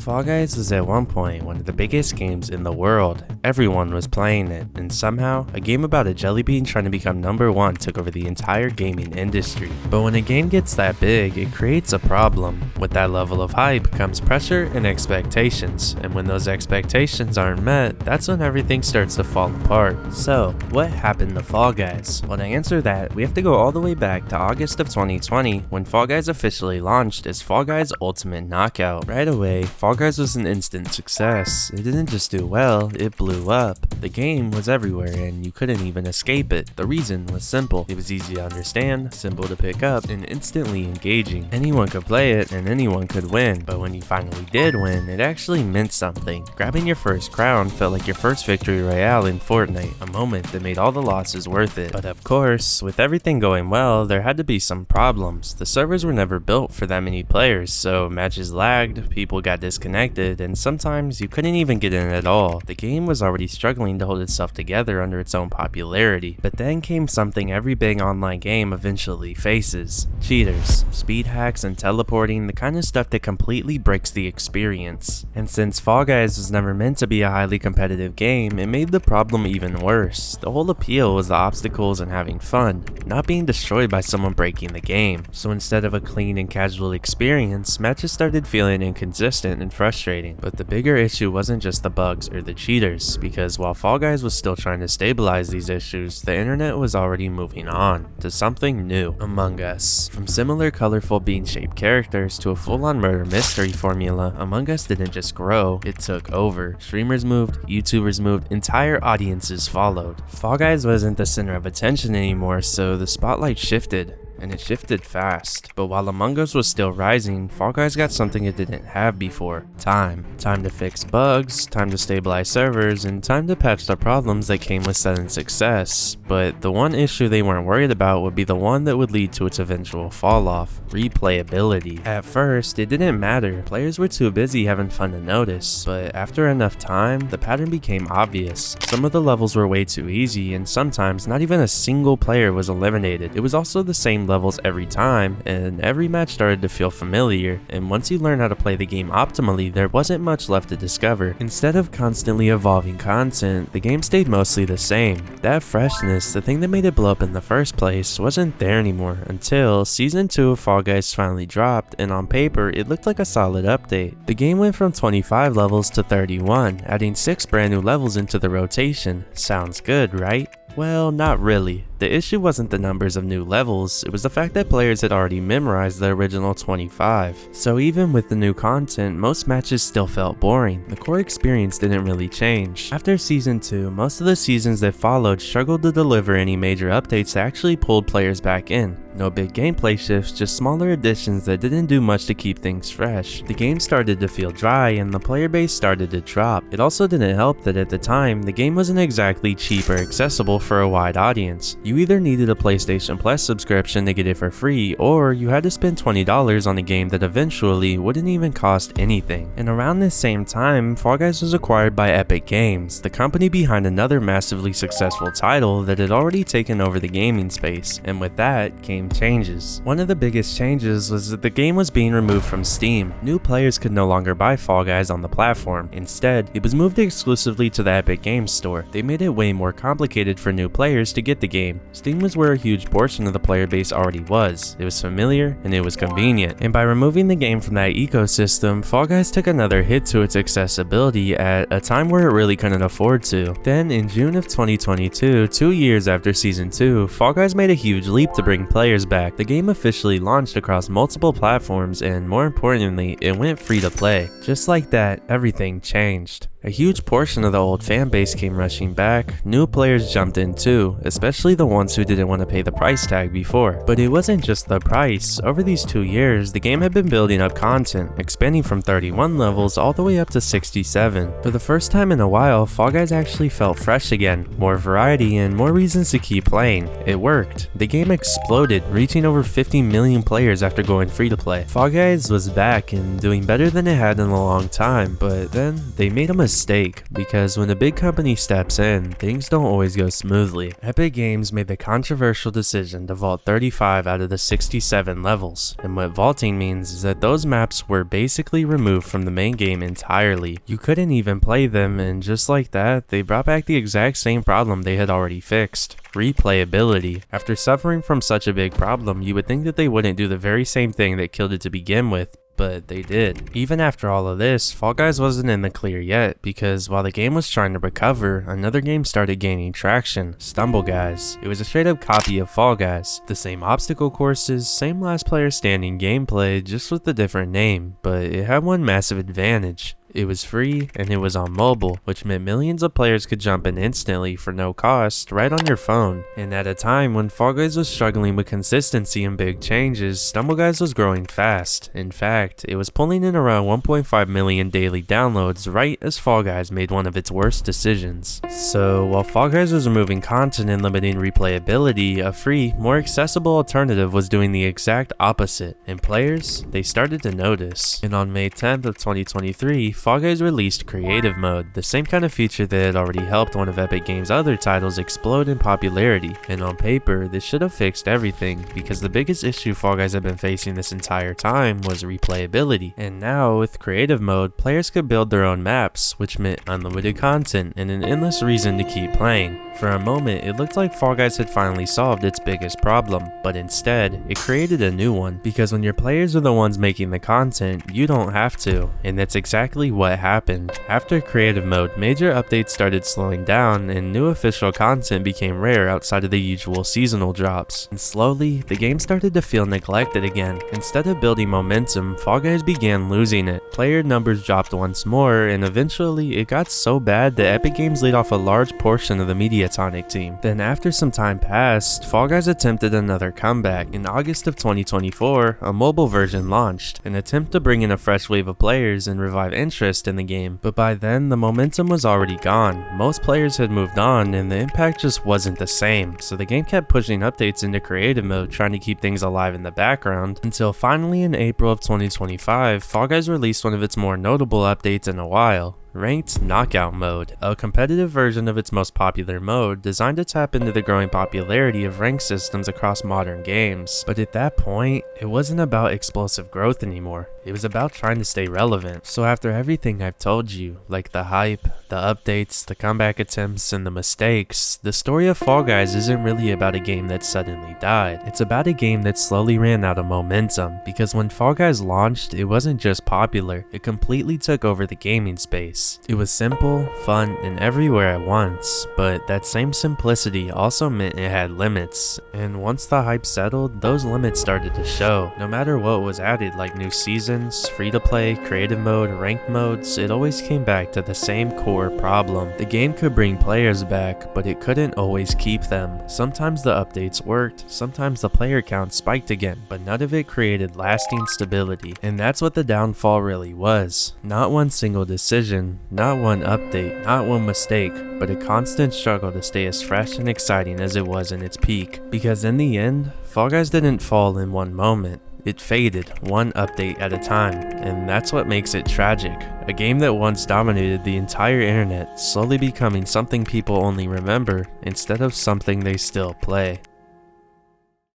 Fall Guys was at one point one of the biggest games in the world. Everyone was playing it, and somehow, a game about a jelly bean trying to become #1 took over the entire gaming industry. But when a game gets that big, it creates a problem. With that level of hype comes pressure and expectations, and when those expectations aren't met, that's when everything starts to fall apart. So, what happened to Fall Guys? Well, to answer that, we have to go all the way back to August of 2020 when Fall Guys officially launched as Fall Guys Ultimate Knockout. Right away, Fall Guys was an instant success. It didn't just do well, it blew up. The game was everywhere and you couldn't even escape it. The reason was simple. It was easy to understand, simple to pick up, and instantly engaging. Anyone could play it and anyone could win, but when you finally did win, it actually meant something. Grabbing your first crown felt like your first victory royale in Fortnite, a moment that made all the losses worth it. But of course, with everything going well, there had to be some problems. The servers were never built for that many players, so matches lagged, people got disconnected, and sometimes you couldn't even get in at all. The game was already struggling to hold itself together under its own popularity. But then came something every big online game eventually faces: cheaters, speed hacks, and teleporting, the kind of stuff that completely breaks the experience. And since Fall Guys was never meant to be a highly competitive game, it made the problem even worse. The whole appeal was the obstacles and having fun, not being destroyed by someone breaking the game. So instead of a clean and casual experience, matches started feeling inconsistent and frustrating. But the bigger issue wasn't just the bugs or the cheaters, because while Fall Guys was still trying to stabilize these issues, the internet was already moving on to something new: Among Us. From similar colorful bean-shaped characters to a full-on murder mystery formula, Among Us didn't just grow, it took over. Streamers moved, YouTubers moved, entire audiences followed. Fall Guys wasn't the center of attention anymore, so the spotlight shifted. And it shifted fast. But while Among Us was still rising, Fall Guys got something it didn't have before: time. Time to fix bugs, time to stabilize servers, and time to patch the problems that came with sudden success. But the one issue they weren't worried about would be the one that would lead to its eventual fall off: replayability. At first, it didn't matter. Players were too busy having fun to notice. But after enough time, the pattern became obvious. Some of the levels were way too easy, and sometimes not even a single player was eliminated. It was also the same levels every time, and every match started to feel familiar, and once you learn how to play the game optimally, there wasn't much left to discover. Instead of constantly evolving content, the game stayed mostly the same. That freshness, the thing that made it blow up in the first place, wasn't there anymore until Season 2 of Fall Guys finally dropped, and on paper, it looked like a solid update. The game went from 25 levels to 31, adding 6 brand new levels into the rotation. Sounds good, right? Well, not really. The issue wasn't the numbers of new levels, it was the fact that players had already memorized the original 25. So even with the new content, most matches still felt boring. The core experience didn't really change. After Season 2, most of the seasons that followed struggled to deliver any major updates that actually pulled players back in. No big gameplay shifts, just smaller additions that didn't do much to keep things fresh. The game started to feel dry and the player base started to drop. It also didn't help that at the time, the game wasn't exactly cheap or accessible for a wide audience. You either needed a PlayStation Plus subscription to get it for free, or you had to spend $20 on a game that eventually wouldn't even cost anything. And around this same time, Fall Guys was acquired by Epic Games, the company behind another massively successful title that had already taken over the gaming space, and with that came changes. One of the biggest changes was that the game was being removed from Steam. New players could no longer buy Fall Guys on the platform. Instead, it was moved exclusively to the Epic Games Store. They made it way more complicated for new players to get the game. Steam was where a huge portion of the player base already was. It was familiar and it was convenient. And by removing the game from that ecosystem, Fall Guys took another hit to its accessibility at a time where it really couldn't afford to. Then in June of 2022, 2 years after Season 2, Fall Guys made a huge leap to bring players back. The game officially launched across multiple platforms and more importantly, it went free to play. Just like that, everything changed. A huge portion of the old fan base came rushing back. New players jumped in too, especially the ones who didn't want to pay the price tag before. But it wasn't just the price. Over these 2 years, the game had been building up content, expanding from 31 levels all the way up to 67. For the first time in a while, Fall Guys actually felt fresh again. More variety and more reasons to keep playing. It worked. The game exploded, reaching over 50 million players after going free to play. Fall Guys was back and doing better than it had in a long time, but then they made a mistake, because when a big company steps in, things don't always go smoothly. Epic Games made the controversial decision to vault 35 out of the 67 levels, and what vaulting means is that those maps were basically removed from the main game entirely. You couldn't even play them, and just like that, they brought back the exact same problem they had already fixed: replayability. After suffering from such a big problem, you would think that they wouldn't do the very same thing that killed it to begin with, but they did. Even after all of this, Fall Guys wasn't in the clear yet, because while the game was trying to recover, another game started gaining traction: Stumble Guys. It was a straight up copy of Fall Guys. The same obstacle courses, same last player standing gameplay, just with a different name, but it had one massive advantage. It was free, and it was on mobile, which meant millions of players could jump in instantly for no cost, right on your phone. And at a time when Fall Guys was struggling with consistency and big changes, Stumble Guys was growing fast. In fact, it was pulling in around 1.5 million daily downloads right as Fall Guys made one of its worst decisions. So while Fall Guys was removing content and limiting replayability, a free, more accessible alternative was doing the exact opposite, and players, they started to notice. And on May 10th of 2023, Fall Guys released Creative Mode, the same kind of feature that had already helped one of Epic Games' other titles explode in popularity. And on paper, this should have fixed everything, because the biggest issue Fall Guys had been facing this entire time was replayability. And now, with Creative Mode, players could build their own maps, which meant unlimited content and an endless reason to keep playing. For a moment, it looked like Fall Guys had finally solved its biggest problem, but instead, it created a new one, because when your players are the ones making the content, you don't have to, and that's exactly what happened. After Creative Mode, major updates started slowing down, and new official content became rare outside of the usual seasonal drops. And slowly, the game started to feel neglected again. Instead of building momentum, Fall Guys began losing it. Player numbers dropped once more, and eventually, it got so bad that Epic Games laid off a large portion of the Mediatonic team. Then after some time passed, Fall Guys attempted another comeback. In August of 2024, a mobile version launched, an attempt to bring in a fresh wave of players and revive interest in the game, but by then the momentum was already gone. Most players had moved on and the impact just wasn't the same, so the game kept pushing updates into Creative Mode, trying to keep things alive in the background, until finally in April of 2025, Fall Guys released one of its more notable updates in a while: Ranked Knockout Mode, a competitive version of its most popular mode designed to tap into the growing popularity of ranked systems across modern games. But at that point, it wasn't about explosive growth anymore. It was about trying to stay relevant. So after everything I've told you, like the hype, the updates, the comeback attempts, and the mistakes, the story of Fall Guys isn't really about a game that suddenly died. It's about a game that slowly ran out of momentum, because when Fall Guys launched, it wasn't just popular, it completely took over the gaming space. It was simple, fun, and everywhere at once, but that same simplicity also meant it had limits, and once the hype settled, those limits started to show. No matter what was added, like new seasons, free-to-play, creative mode, ranked modes, it always came back to the same core problem. The game could bring players back, but it couldn't always keep them. Sometimes the updates worked, sometimes the player count spiked again, but none of it created lasting stability, and that's what the downfall really was. Not one single decision, not one update, not one mistake, but a constant struggle to stay as fresh and exciting as it was in its peak. Because in the end, Fall Guys didn't fall in one moment. It faded, one update at a time, and that's what makes it tragic. A game that once dominated the entire internet, slowly becoming something people only remember instead of something they still play.